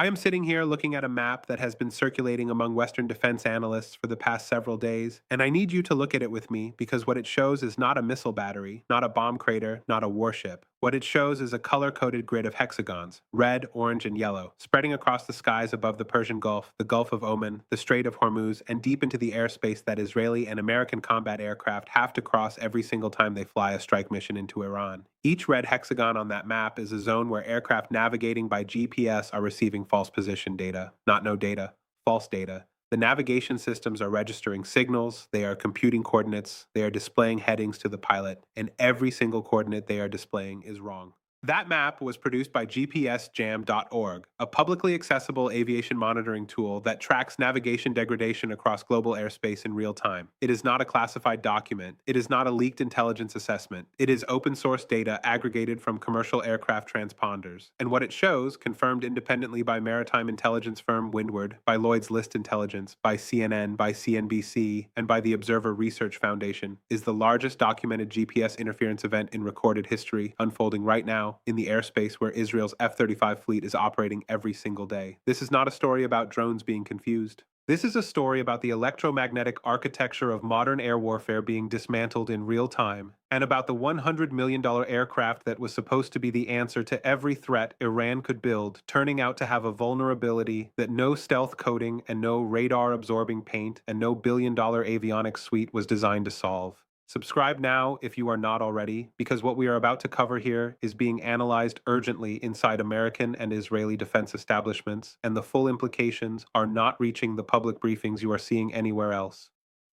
I am sitting here looking at a map that has been circulating among Western defense analysts for the past several days, and I need you to look at it with me because what it shows is not a missile battery, not a bomb crater, not a warship. What it shows is a color-coded grid of hexagons, red, orange, and yellow, spreading across the skies above the Persian Gulf, the Gulf of Oman, the Strait of Hormuz, and deep into the airspace that Israeli and American combat aircraft have to cross every single time they fly a strike mission into Iran. Each red hexagon on that map is a zone where aircraft navigating by GPS are receiving false position data, not no data, false data. The navigation systems are registering signals, they are computing coordinates, they are displaying headings to the pilot, and every single coordinate they are displaying is wrong. That map was produced by GPSjam.org, a publicly accessible aviation monitoring tool that tracks navigation degradation across global airspace in real time. It is not a classified document. It is not a leaked intelligence assessment. It is open source data aggregated from commercial aircraft transponders. And what it shows, confirmed independently by maritime intelligence firm Windward, by Lloyd's List Intelligence, by CNN, by CNBC, and by the Observer Research Foundation, is the largest documented GPS interference event in recorded history unfolding right now in the airspace where Israel's F-35 fleet is operating every single day. This is not a story about drones being confused. This is a story about the electromagnetic architecture of modern air warfare being dismantled in real time, and about the $100 million aircraft that was supposed to be the answer to every threat Iran could build, turning out to have a vulnerability that no stealth coating and no radar-absorbing paint and no billion-dollar avionics suite was designed to solve. Subscribe now if you are not already, because what we are about to cover here is being analyzed urgently inside American and Israeli defense establishments, and the full implications are not reaching the public briefings you are seeing anywhere else.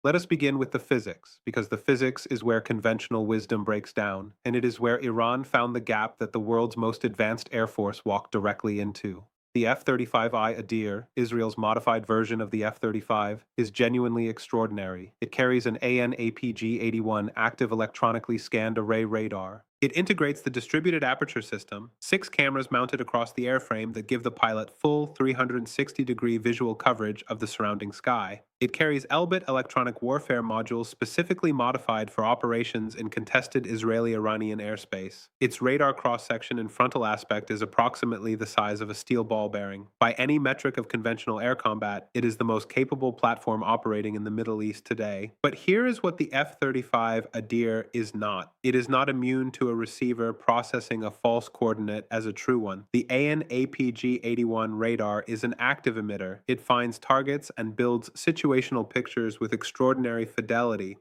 Let us begin with the physics, because the physics is where conventional wisdom breaks down, and it is where Iran found the gap that the world's most advanced air force walked directly into. The F-35I Adir, Israel's modified version of the F-35, is genuinely extraordinary. It carries an AN/APG-81 active electronically scanned array radar. It integrates the distributed aperture system, 6 cameras mounted across the airframe that give the pilot full 360-degree visual coverage of the surrounding sky. It carries Elbit electronic warfare modules specifically modified for operations in contested Israeli-Iranian airspace. Its radar cross-section and frontal aspect is approximately the size of a steel ball bearing. By any metric of conventional air combat, it is the most capable platform operating in the Middle East today. But here is what the F-35 Adir is not. It is not immune to a receiver processing a false coordinate as a true one. The AN/APG-81 radar is an active emitter. It finds targets and builds situational pictures with extraordinary fidelity.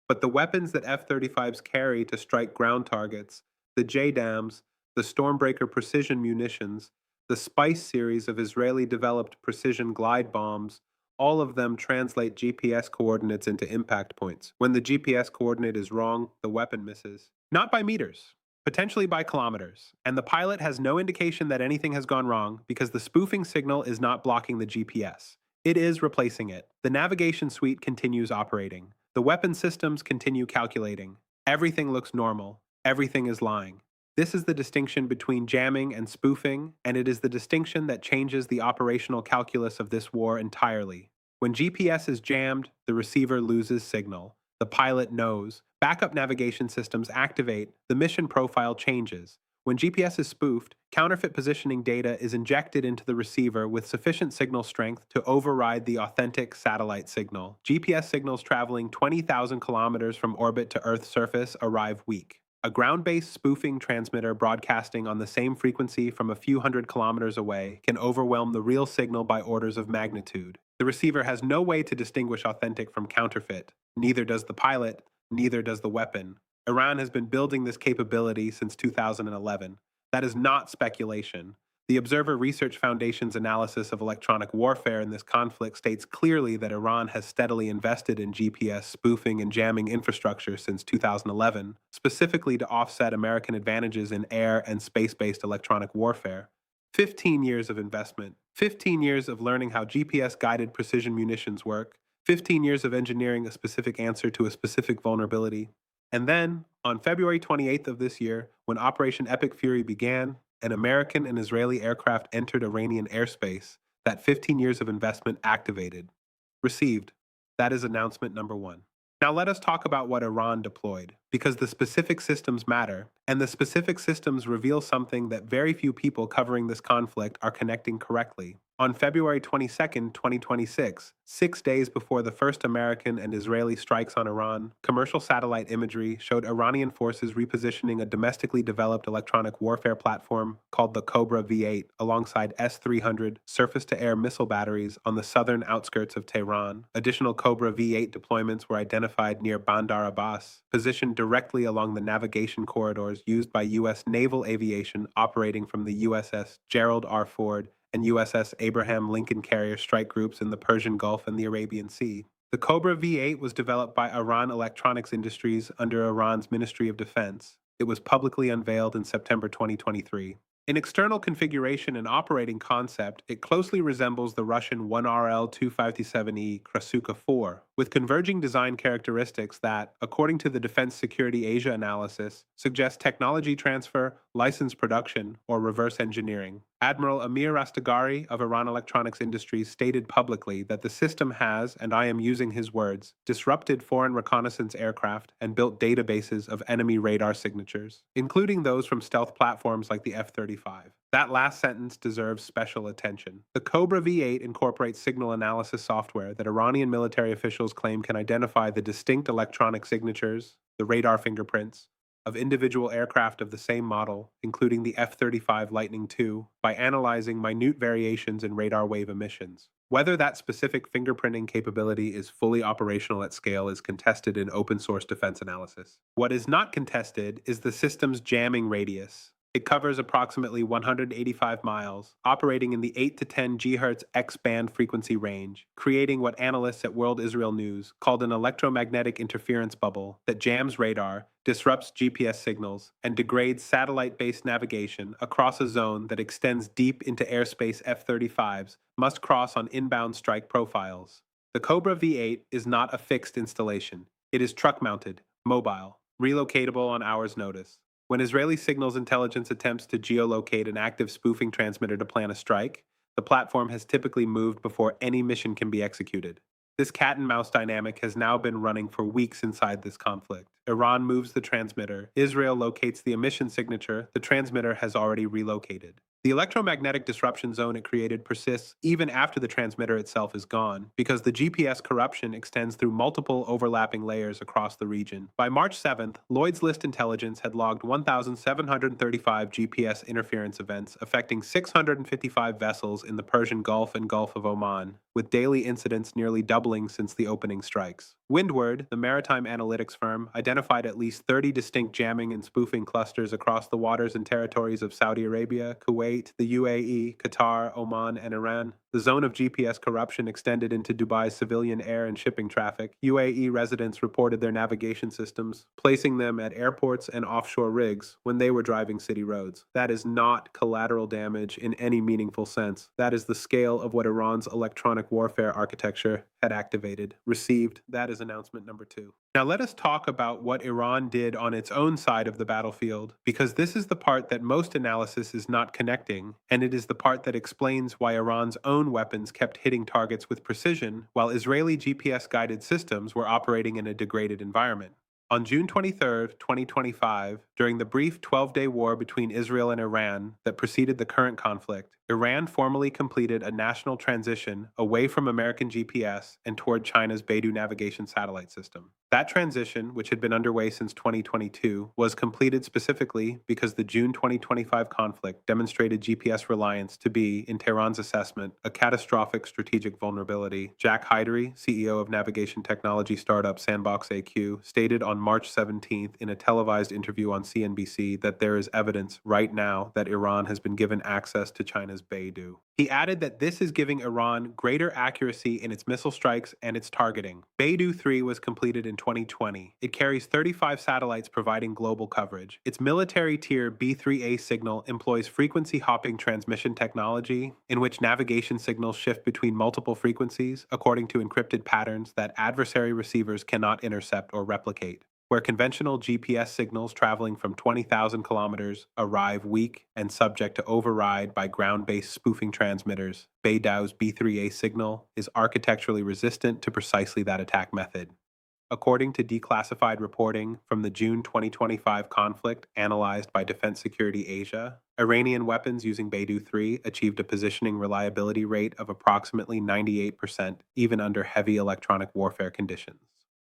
But the weapons that F-35s carry to strike ground targets, the JDAMs, the Stormbreaker precision munitions, the Spice series of Israeli-developed precision glide bombs, all of them translate GPS coordinates into impact points. When the GPS coordinate is wrong, the weapon misses. Not by meters, potentially by kilometers. And the pilot has no indication that anything has gone wrong because the spoofing signal is not blocking the GPS. It is replacing it. The navigation suite continues operating. The weapon systems continue calculating. Everything looks normal. Everything is lying. This is the distinction between jamming and spoofing, and it is the distinction that changes the operational calculus of this war entirely. When GPS is jammed, the receiver loses signal. The pilot knows. Backup navigation systems activate. The mission profile changes. When GPS is spoofed, counterfeit positioning data is injected into the receiver with sufficient signal strength to override the authentic satellite signal. GPS signals traveling 20,000 kilometers from orbit to Earth's surface arrive weak. A ground-based spoofing transmitter broadcasting on the same frequency from a few hundred kilometers away can overwhelm the real signal by orders of magnitude. The receiver has no way to distinguish authentic from counterfeit. Neither does the pilot, neither does the weapon. Iran has been building this capability since 2011. That is not speculation. The Observer Research Foundation's analysis of electronic warfare in this conflict states clearly that Iran has steadily invested in GPS spoofing and jamming infrastructure since 2011, specifically to offset American advantages in air and space-based electronic warfare. 15 years of investment, 15 years of learning how GPS-guided precision munitions work, 15 years of engineering a specific answer to a specific vulnerability. And then, on February 28th of this year, when Operation Epic Fury began, and American and Israeli aircraft entered Iranian airspace, that 15 years of investment activated. Received. That is announcement number 1. Now let us talk about what Iran deployed, because the specific systems matter, and the specific systems reveal something that very few people covering this conflict are connecting correctly. On February 22nd, 2026, 6 days before the first American and Israeli strikes on Iran, commercial satellite imagery showed Iranian forces repositioning a domestically developed electronic warfare platform called the Cobra V-8 alongside S-300 surface-to-air missile batteries on the southern outskirts of Tehran. Additional Cobra V-8 deployments were identified near Bandar Abbas, positioned directly along the navigation corridors used by U.S. naval aviation operating from the USS Gerald R. Ford and USS Abraham Lincoln carrier strike groups in the Persian Gulf and the Arabian Sea. The Cobra V-8 was developed by Iran Electronics Industries under Iran's Ministry of Defense. It was publicly unveiled in September 2023. In external configuration and operating concept, it closely resembles the Russian 1RL-257E Krasuka 4, with converging design characteristics that, according to the Defense Security Asia analysis, suggest technology transfer, license production, or reverse engineering. Admiral Amir Rastagari of Iran Electronics Industries stated publicly that the system has, and I am using his words, disrupted foreign reconnaissance aircraft and built databases of enemy radar signatures, including those from stealth platforms like the F-35. That last sentence deserves special attention. The Cobra V-8 incorporates signal analysis software that Iranian military officials claim can identify the distinct electronic signatures, the radar fingerprints, of individual aircraft of the same model, including the F-35 Lightning II, by analyzing minute variations in radar wave emissions. Whether that specific fingerprinting capability is fully operational at scale is contested in open-source defense analysis. What is not contested is the system's jamming radius. It covers approximately 185 miles, operating in the 8 to 10 GHz X-band frequency range, creating what analysts at World Israel News called an electromagnetic interference bubble that jams radar, disrupts GPS signals, and degrades satellite-based navigation across a zone that extends deep into airspace F-35s must cross on inbound strike profiles. The Cobra V-8 is not a fixed installation. It is truck-mounted, mobile, relocatable on hours' notice. When Israeli signals intelligence attempts to geolocate an active spoofing transmitter to plan a strike, the platform has typically moved before any mission can be executed. This cat-and-mouse dynamic has now been running for weeks inside this conflict. Iran moves the transmitter, Israel locates the emission signature, the transmitter has already relocated. The electromagnetic disruption zone it created persists even after the transmitter itself is gone, because the GPS corruption extends through multiple overlapping layers across the region. By March 7th, Lloyd's List Intelligence had logged 1,735 GPS interference events affecting 655 vessels in the Persian Gulf and Gulf of Oman, with daily incidents nearly doubling since the opening strikes. Windward, the maritime analytics firm, identified at least 30 distinct jamming and spoofing clusters across the waters and territories of Saudi Arabia, Kuwait, the UAE, Qatar, Oman, and Iran. The zone of GPS corruption extended into Dubai's civilian air and shipping traffic. UAE residents reported their navigation systems, placing them at airports and offshore rigs when they were driving city roads. That is not collateral damage in any meaningful sense. That is the scale of what Iran's electronic warfare architecture had activated. Received. That is announcement number 2. Now let us talk about what Iran did on its own side of the battlefield, because this is the part that most analysis is not connecting, and it is the part that explains why Iran's own weapons kept hitting targets with precision, while Israeli GPS-guided systems were operating in a degraded environment. On June 23, 2025, during the brief 12-day war between Israel and Iran that preceded the current conflict, Iran formally completed a national transition away from American GPS and toward China's BeiDou navigation satellite system. That transition, which had been underway since 2022, was completed specifically because the June 2025 conflict demonstrated GPS reliance to be, in Tehran's assessment, a catastrophic strategic vulnerability. Jack Hydery, CEO of navigation technology startup Sandbox AQ, stated on March 17th in a televised interview on CNBC that there is evidence right now that Iran has been given access to China's BeiDou. He added that this is giving Iran greater accuracy in its missile strikes and its targeting. BeiDou 3 was completed in 2020. It carries 35 satellites providing global coverage. Its military tier B3A signal employs frequency hopping transmission technology, in which navigation signals shift between multiple frequencies according to encrypted patterns that adversary receivers cannot intercept or replicate. Where conventional GPS signals traveling from 20,000 kilometers arrive weak and subject to override by ground-based spoofing transmitters, BeiDou's B3A signal is architecturally resistant to precisely that attack method. According to declassified reporting from the June 2025 conflict analyzed by Defense Security Asia, Iranian weapons using BeiDou 3 achieved a positioning reliability rate of approximately 98%, even under heavy electronic warfare conditions.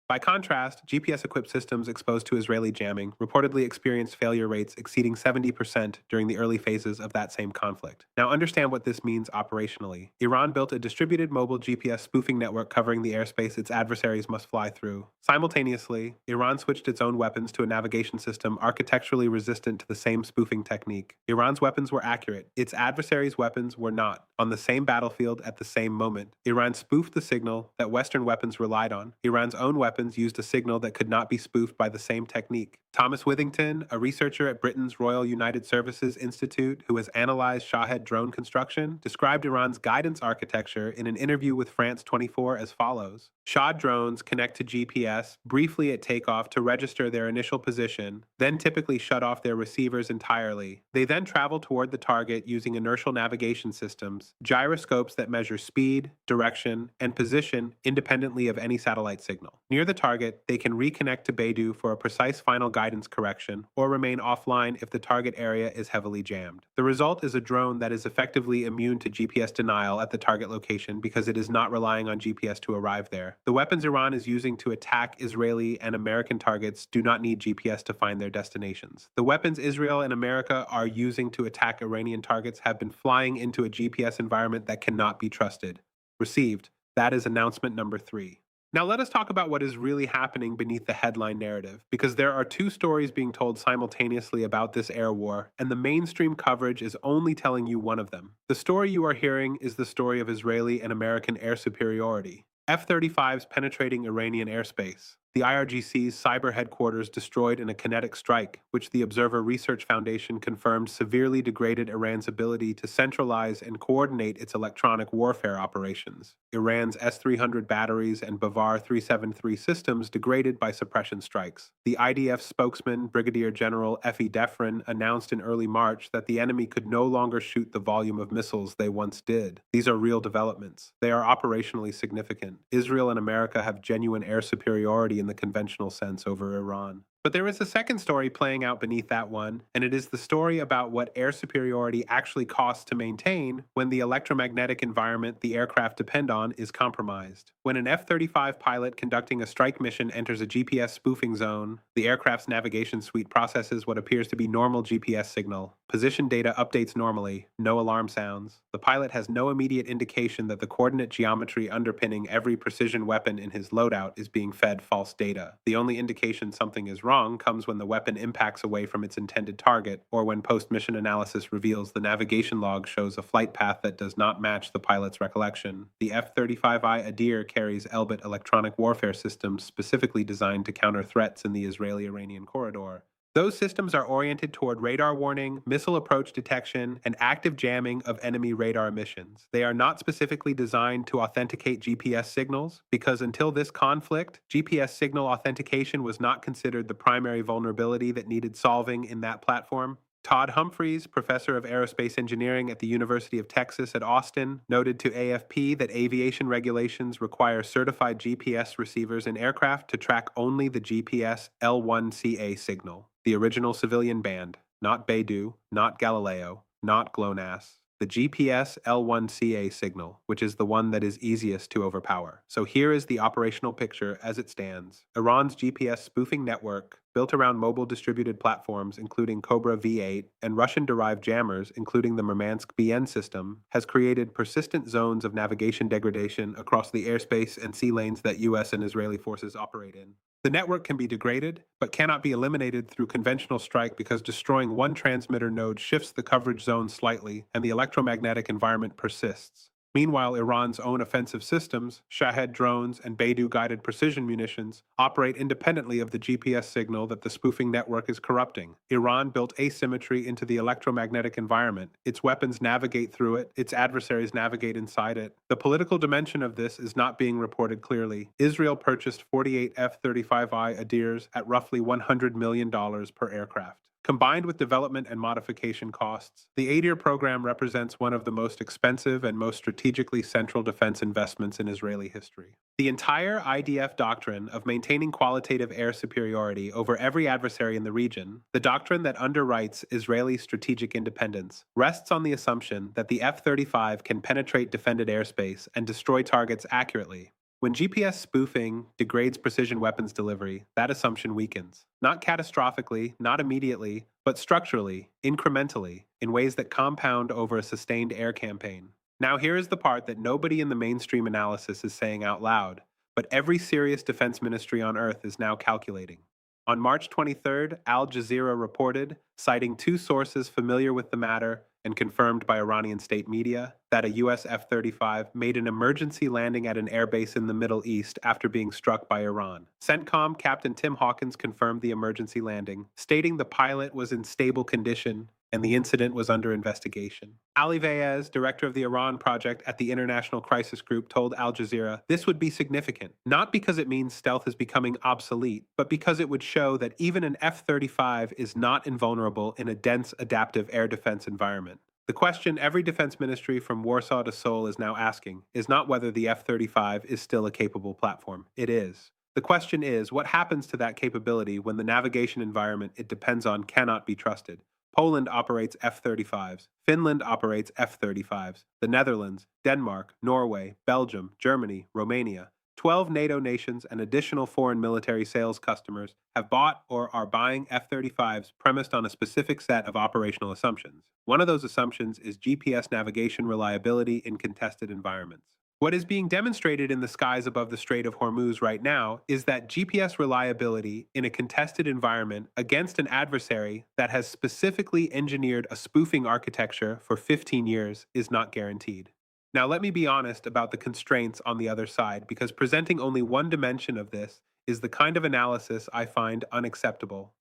By contrast, GPS-equipped systems exposed to Israeli jamming reportedly experienced failure rates exceeding 70% during the early phases of that same conflict. Now understand what this means operationally. Iran built a distributed mobile GPS spoofing network covering the airspace its adversaries must fly through. Simultaneously, Iran switched its own weapons to a navigation system architecturally resistant to the same spoofing technique. Iran's weapons were accurate. Its adversaries' weapons were not. On the same battlefield at the same moment, Iran spoofed the signal that Western weapons relied on. Iran's own weapons used a signal that could not be spoofed by the same technique. Thomas Withington, a researcher at Britain's Royal United Services Institute who has analyzed Shahed drone construction, described Iran's guidance architecture in an interview with France 24 as follows. Shahed drones connect to GPS briefly at takeoff to register their initial position, then typically shut off their receivers entirely. They then travel toward the target using inertial navigation systems, gyroscopes that measure speed, direction, and position independently of any satellite signal. Near the target, they can reconnect to BeiDou for a precise final guidance correction, or remain offline if the target area is heavily jammed. The result is a drone that is effectively immune to GPS denial at the target location because it is not relying on GPS to arrive there. The weapons Iran is using to attack Israeli and American targets do not need GPS to find their destinations. The weapons Israel and America are using to attack Iranian targets have been flying into a GPS environment that cannot be trusted. Received. That is announcement number 3. Now let us talk about what is really happening beneath the headline narrative, because there are two stories being told simultaneously about this air war, and the mainstream coverage is only telling you one of them. The story you are hearing is the story of Israeli and American air superiority. F-35s penetrating Iranian airspace. The IRGC's cyber headquarters destroyed in a kinetic strike, which the Observer Research Foundation confirmed severely degraded Iran's ability to centralize and coordinate its electronic warfare operations. Iran's S-300 batteries and Bavar 373 systems degraded by suppression strikes. The IDF spokesman, Brigadier General F.E. Defrin, announced in early March that the enemy could no longer shoot the volume of missiles they once did. These are real developments. They are operationally significant. Israel and America have genuine air superiority in the conventional sense over Iran. But there is a second story playing out beneath that one, and it is the story about what air superiority actually costs to maintain when the electromagnetic environment the aircraft depend on is compromised. When an F-35 pilot conducting a strike mission enters a GPS spoofing zone, the aircraft's navigation suite processes what appears to be normal GPS signal. Position data updates normally, no alarm sounds. The pilot has no immediate indication that the coordinate geometry underpinning every precision weapon in his loadout is being fed false data. The only indication something is wrong comes when the weapon impacts away from its intended target, or when post-mission analysis reveals the navigation log shows a flight path that does not match the pilot's recollection. The F-35I Adir carries Elbit electronic warfare systems specifically designed to counter threats in the Israeli-Iranian corridor. Those systems are oriented toward radar warning, missile approach detection, and active jamming of enemy radar missions. They are not specifically designed to authenticate GPS signals, because until this conflict, GPS signal authentication was not considered the primary vulnerability that needed solving in that platform. Todd Humphreys, professor of aerospace engineering at the University of Texas at Austin, noted to AFP that aviation regulations require certified GPS receivers in aircraft to track only the GPS L1CA signal, the original civilian band, not BeiDou, not Galileo, not GLONASS. The GPS L1CA signal, which is the one that is easiest to overpower. So here is the operational picture as it stands. Iran's GPS spoofing network, built around mobile distributed platforms including Cobra V8 and Russian-derived jammers including the Murmansk BN system, has created persistent zones of navigation degradation across the airspace and sea lanes that U.S. and Israeli forces operate in. The network can be degraded, but cannot be eliminated through conventional strike because destroying one transmitter node shifts the coverage zone slightly and the electromagnetic environment persists. Meanwhile, Iran's own offensive systems, Shahed drones and BeiDou-guided precision munitions, operate independently of the GPS signal that the spoofing network is corrupting. Iran built asymmetry into the electromagnetic environment. Its weapons navigate through it, its adversaries navigate inside it. The political dimension of this is not being reported clearly. Israel purchased 48 F-35I Adirs at roughly $100 million per aircraft. Combined with development and modification costs, the 8-year program represents one of the most expensive and most strategically central defense investments in Israeli history. The entire IDF doctrine of maintaining qualitative air superiority over every adversary in the region, the doctrine that underwrites Israeli strategic independence, rests on the assumption that the F-35 can penetrate defended airspace and destroy targets accurately. When GPS spoofing degrades precision weapons delivery, that assumption weakens. Not catastrophically, not immediately, but structurally, incrementally, in ways that compound over a sustained air campaign. Now, here is the part that nobody in the mainstream analysis is saying out loud, but every serious defense ministry on Earth is now calculating. On March 23rd, Al Jazeera reported, citing two sources familiar with the matter and confirmed by Iranian state media, that a U.S. F-35 made an emergency landing at an airbase in the Middle East after being struck by Iran. CENTCOM Captain Tim Hawkins confirmed the emergency landing, stating the pilot was in stable condition and the incident was under investigation. Ali Vaez, director of the Iran project at the International Crisis Group, told Al Jazeera this would be significant, not because it means stealth is becoming obsolete, but because it would show that even an F-35 is not invulnerable in a dense adaptive air defense environment. The question every defense ministry from Warsaw to Seoul is now asking is not whether the F-35 is still a capable platform. It is. The question is, what happens to that capability when the navigation environment it depends on cannot be trusted? Poland operates F-35s. Finland operates F-35s. The Netherlands, Denmark, Norway, Belgium, Germany, Romania, 12 NATO nations and additional foreign military sales customers have bought or are buying F-35s premised on a specific set of operational assumptions. One of those assumptions is GPS navigation reliability in contested environments. What is being demonstrated in the skies above the Strait of Hormuz right now is that GPS reliability in a contested environment against an adversary that has specifically engineered a spoofing architecture for 15 years is not guaranteed. Now, let me be honest about the constraints on the other side, because presenting only one dimension of this is the kind of analysis I find unacceptable.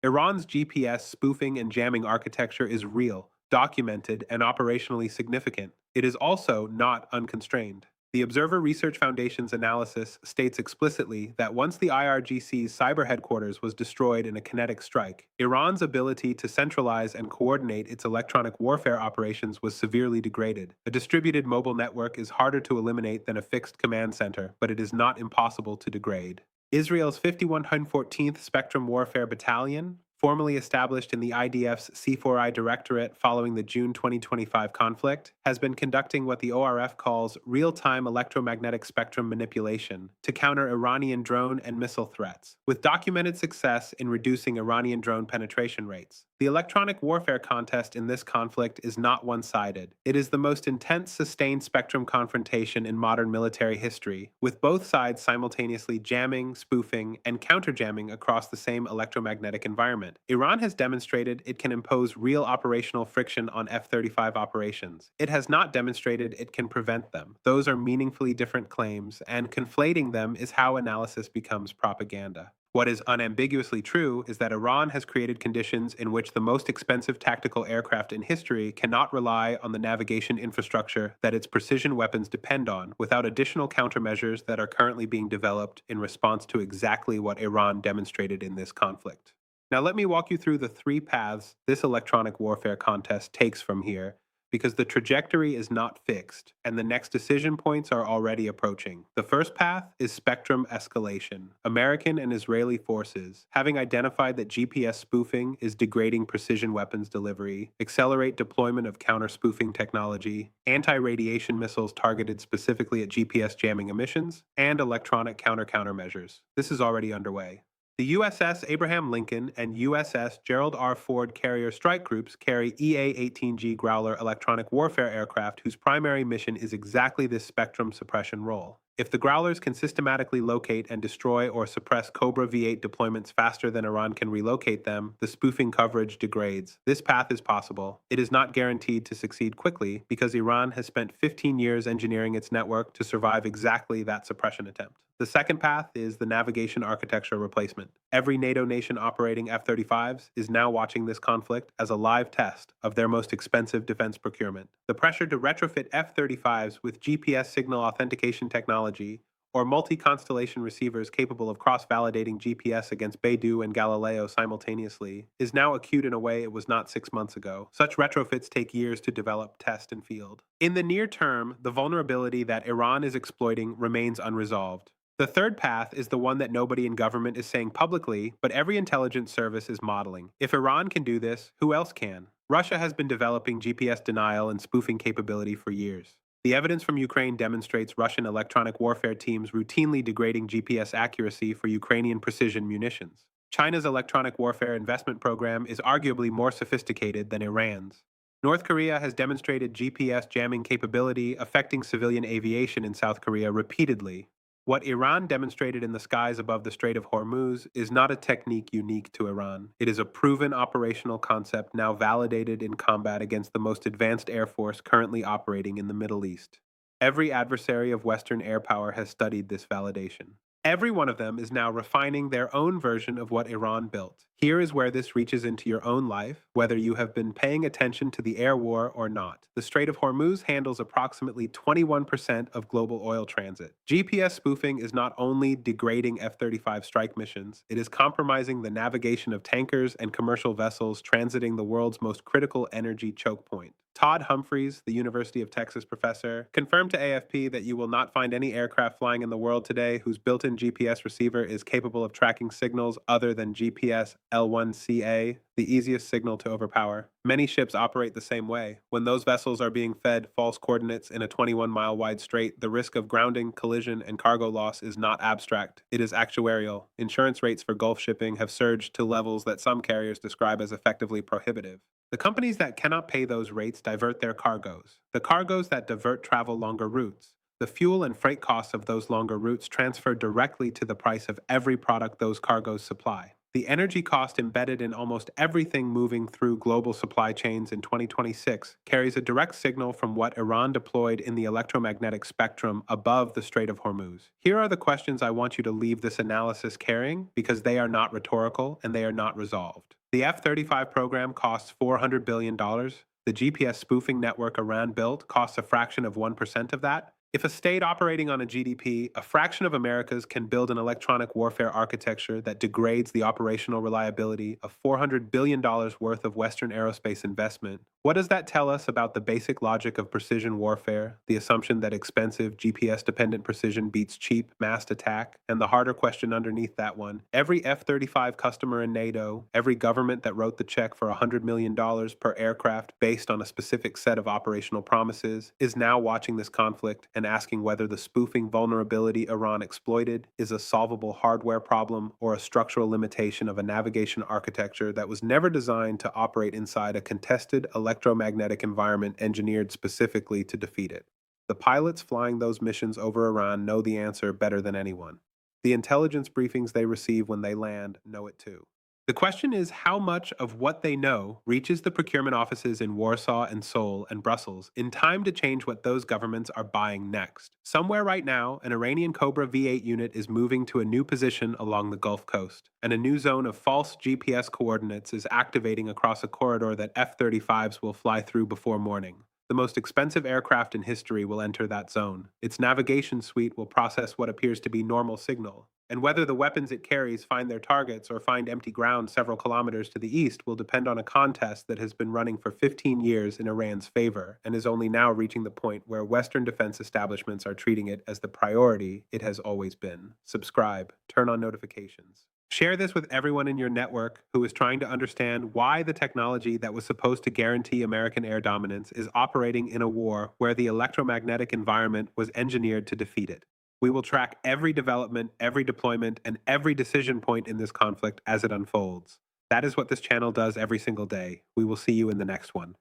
Iran's GPS spoofing and jamming architecture is real, documented, and operationally significant. It is also not unconstrained. The Observer Research Foundation's analysis states explicitly that once the IRGC's cyber headquarters was destroyed in a kinetic strike, Iran's ability to centralize and coordinate its electronic warfare operations was severely degraded. A distributed mobile network is harder to eliminate than a fixed command center, but it is not impossible to degrade. Israel's 5114th Spectrum Warfare Battalion, formally established in the IDF's C4I Directorate following the June 2025 conflict, has been conducting what the ORF calls real-time electromagnetic spectrum manipulation to counter Iranian drone and missile threats, with documented success in reducing Iranian drone penetration rates. The electronic warfare contest in this conflict is not one-sided. It is the most intense sustained spectrum confrontation in modern military history, with both sides simultaneously jamming, spoofing, and counter-jamming across the same electromagnetic environment. Iran has demonstrated it can impose real operational friction on F-35 operations. It has not demonstrated it can prevent them. Those are meaningfully different claims, and conflating them is how analysis becomes propaganda. What is unambiguously true is that Iran has created conditions in which the most expensive tactical aircraft in history cannot rely on the navigation infrastructure that its precision weapons depend on without additional countermeasures that are currently being developed in response to exactly what Iran demonstrated in this conflict. Now, let me walk you through the three paths this electronic warfare contest takes from here, because the trajectory is not fixed, and the next decision points are already approaching. The first path is spectrum escalation. American and Israeli forces, having identified that GPS spoofing is degrading precision weapons delivery, accelerate deployment of counter-spoofing technology, anti-radiation missiles targeted specifically at GPS jamming emissions, and electronic countermeasures. This is already underway. The USS Abraham Lincoln and USS Gerald R. Ford carrier strike groups carry EA-18G Growler electronic warfare aircraft whose primary mission is exactly this spectrum suppression role. If the Growlers can systematically locate and destroy or suppress Cobra V-8 deployments faster than Iran can relocate them, the spoofing coverage degrades. This path is possible. It is not guaranteed to succeed quickly because Iran has spent 15 years engineering its network to survive exactly that suppression attempt. The second path is the navigation architecture replacement. Every NATO nation operating F-35s is now watching this conflict as a live test of their most expensive defense procurement. The pressure to retrofit F-35s with GPS signal authentication technology or multi-constellation receivers capable of cross-validating GPS against BeiDou and Galileo simultaneously, is now acute in a way it was not 6 months ago. Such retrofits take years to develop, test, and field. In the near term, the vulnerability that Iran is exploiting remains unresolved. The third path is the one that nobody in government is saying publicly, but every intelligence service is modeling. If Iran can do this, who else can? Russia has been developing GPS denial and spoofing capability for years. The evidence from Ukraine demonstrates Russian electronic warfare teams routinely degrading GPS accuracy for Ukrainian precision munitions. China's electronic warfare investment program is arguably more sophisticated than Iran's. North Korea has demonstrated GPS jamming capability affecting civilian aviation in South Korea repeatedly. What Iran demonstrated in the skies above the Strait of Hormuz is not a technique unique to Iran. It is a proven operational concept now validated in combat against the most advanced air force currently operating in the Middle East. Every adversary of Western air power has studied this validation. Every one of them is now refining their own version of what Iran built. Here is where this reaches into your own life, whether you have been paying attention to the air war or not. The Strait of Hormuz handles approximately 21% of global oil transit. GPS spoofing is not only degrading F-35 strike missions, it is compromising the navigation of tankers and commercial vessels transiting the world's most critical energy choke point. Todd Humphreys, the University of Texas professor, confirmed to AFP that you will not find any aircraft flying in the world today whose built-in GPS receiver is capable of tracking signals other than GPS L1CA, the easiest signal to overpower. Many ships operate the same way. When those vessels are being fed false coordinates in a 21-mile wide strait, the risk of grounding, collision, and cargo loss is not abstract. It is actuarial. Insurance rates for Gulf shipping have surged to levels that some carriers describe as effectively prohibitive. The companies that cannot pay those rates divert their cargoes. The cargoes that divert travel longer routes. The fuel and freight costs of those longer routes transfer directly to the price of every product those cargoes supply. The energy cost embedded in almost everything moving through global supply chains in 2026 carries a direct signal from what Iran deployed in the electromagnetic spectrum above the Strait of Hormuz. Here are the questions I want you to leave this analysis carrying because they are not rhetorical and they are not resolved. The F-35 program costs $400 billion. The GPS spoofing network Iran built costs a fraction of 1% of that. If a state operating on a GDP, a fraction of America's, can build an electronic warfare architecture that degrades the operational reliability of $400 billion worth of Western aerospace investment, what does that tell us about the basic logic of precision warfare, the assumption that expensive, GPS-dependent precision beats cheap, massed attack, and the harder question underneath that one? Every F-35 customer in NATO, every government that wrote the check for $100 million per aircraft based on a specific set of operational promises, is now watching this conflict and asking whether the spoofing vulnerability Iran exploited is a solvable hardware problem or a structural limitation of a navigation architecture that was never designed to operate inside a contested electromagnetic environment engineered specifically to defeat it. The pilots flying those missions over Iran know the answer better than anyone. The intelligence briefings they receive when they land know it too. The question is how much of what they know reaches the procurement offices in Warsaw and Seoul and Brussels in time to change what those governments are buying next. Somewhere right now, an Iranian Cobra V-8 unit is moving to a new position along the Gulf Coast, and a new zone of false GPS coordinates is activating across a corridor that F-35s will fly through before morning. The most expensive aircraft in history will enter that zone. Its navigation suite will process what appears to be normal signal, and whether the weapons it carries find their targets or find empty ground several kilometers to the east will depend on a contest that has been running for 15 years in Iran's favor and is only now reaching the point where Western defense establishments are treating it as the priority it has always been. Subscribe, turn on notifications. Share this with everyone in your network who is trying to understand why the technology that was supposed to guarantee American air dominance is operating in a war where the electromagnetic environment was engineered to defeat it. We will track every development, every deployment, and every decision point in this conflict as it unfolds. That is what this channel does every single day. We will see you in the next one.